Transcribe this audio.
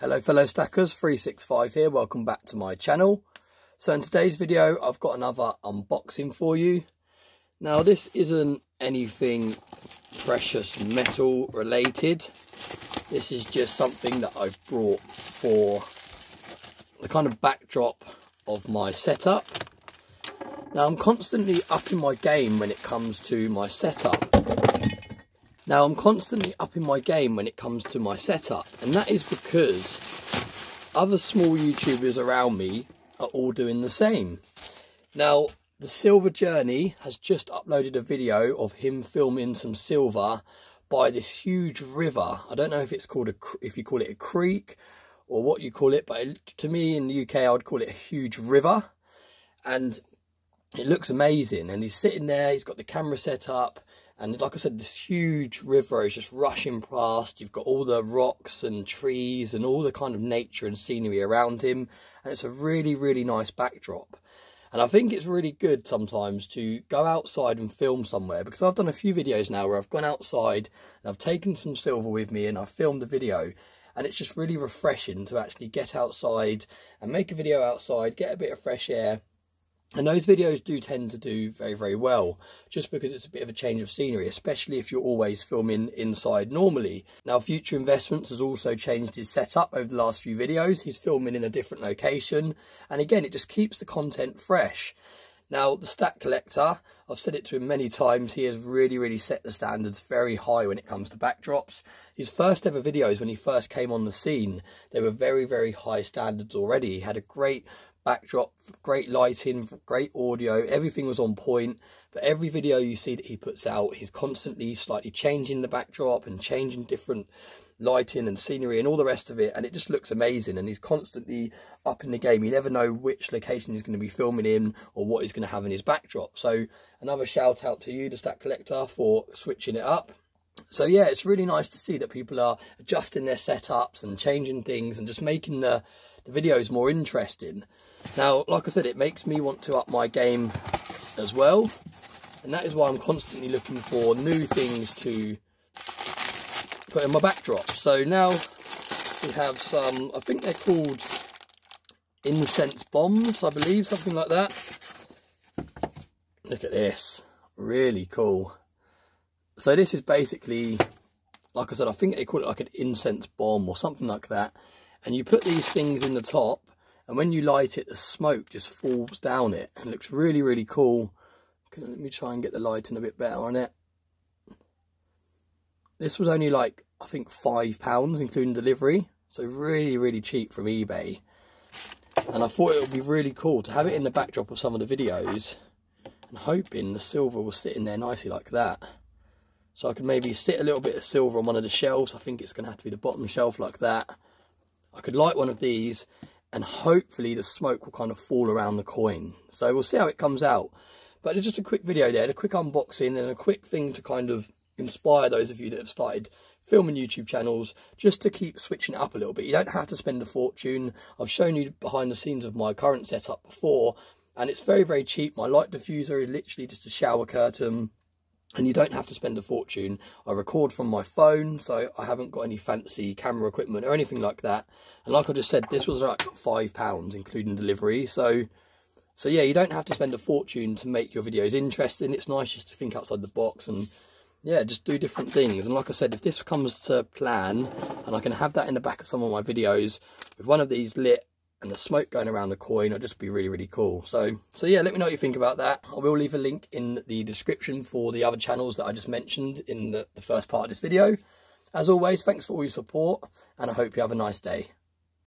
Hello fellow stackers, 365 here, welcome back to my channel. So in today's video I've got another unboxing for you. Now this isn't anything precious metal related. This is just something that I've brought for the kind of backdrop of my setup. Now I'm constantly upping my game when it comes to my setup. And that is because other small YouTubers around me are all doing the same. Now, the Silver Journey has just uploaded a video of him filming some silver by this huge river. I don't know if it's called if you call it a creek or what you call it, but to me in the UK I would call it a huge river. And it looks amazing, and he's sitting there, he's got the camera set up. And like I said, this huge river is just rushing past. You've got all the rocks and trees and all the kind of nature and scenery around him. And it's a really, really nice backdrop. And I think it's really good sometimes to go outside and film somewhere, because I've done a few videos now where I've gone outside and I've taken some silver with me and I've filmed the video. And it's just really refreshing to actually get outside and make a video outside, get a bit of fresh air. And those videos do tend to do very, very well, just because it's a bit of a change of scenery, especially if you're always filming inside normally. Now, Future Investments has also changed his setup over the last few videos. He's filming in a different location. And again, it just keeps the content fresh. Now, the Stack Collector, I've said it to him many times, he has really, really set the standards very high when it comes to backdrops. His first ever videos, when he first came on the scene, they were very, very high standards already. He had a great backdrop, great lighting, great audio, everything was on point. But every video you see that he puts out, he's constantly slightly changing the backdrop and changing different lighting and scenery and all the rest of it, and it just looks amazing. And he's constantly up in the game. You never know which location he's going to be filming in or what he's going to have in his backdrop. So another shout out to you, the Stack Collector, for switching it up. So yeah, it's really nice to see that people are adjusting their setups and changing things and just making the videos more interesting. Now, like I said, it makes me want to up my game as well. And that is why I'm constantly looking for new things to put in my backdrop. So now we have some, I think they're called incense bombs, I believe, something like that. Look at this, really cool. So this is basically, like I said, I think they call it like an incense bomb or something like that. And you put these things in the top, and when you light it, the smoke just falls down it. And it looks really, really cool. Okay, let me try and get the lighting a bit better on it. This was only like, I think £5, including delivery. So really, really cheap from eBay. And I thought it would be really cool to have it in the backdrop of some of the videos. And hoping the silver will sit in there nicely like that. So I could maybe sit a little bit of silver on one of the shelves. I think it's going to have to be the bottom shelf like that. I could light one of these, and hopefully the smoke will kind of fall around the coin. So we'll see how it comes out. But it's just a quick video there, a quick unboxing and a quick thing to kind of inspire those of you that have started filming YouTube channels, just to keep switching it up a little bit. You don't have to spend a fortune. I've shown you behind the scenes of my current setup before, and it's very, very cheap. My light diffuser is literally just a shower curtain. And you don't have to spend a fortune. I record from my phone, so I haven't got any fancy camera equipment or anything like that. And like I just said, this was like £5, including delivery. So yeah, you don't have to spend a fortune to make your videos interesting. It's nice just to think outside the box and, yeah, just do different things. And like I said, if this comes to plan, and I can have that in the back of some of my videos, with one of these lit, and the smoke going around the coin, it'll just be really, really cool. So yeah, let me know what you think about that. I will leave a link in the description for the other channels that I just mentioned in the first part of this video. As always, thanks for all your support, and I hope you have a nice day.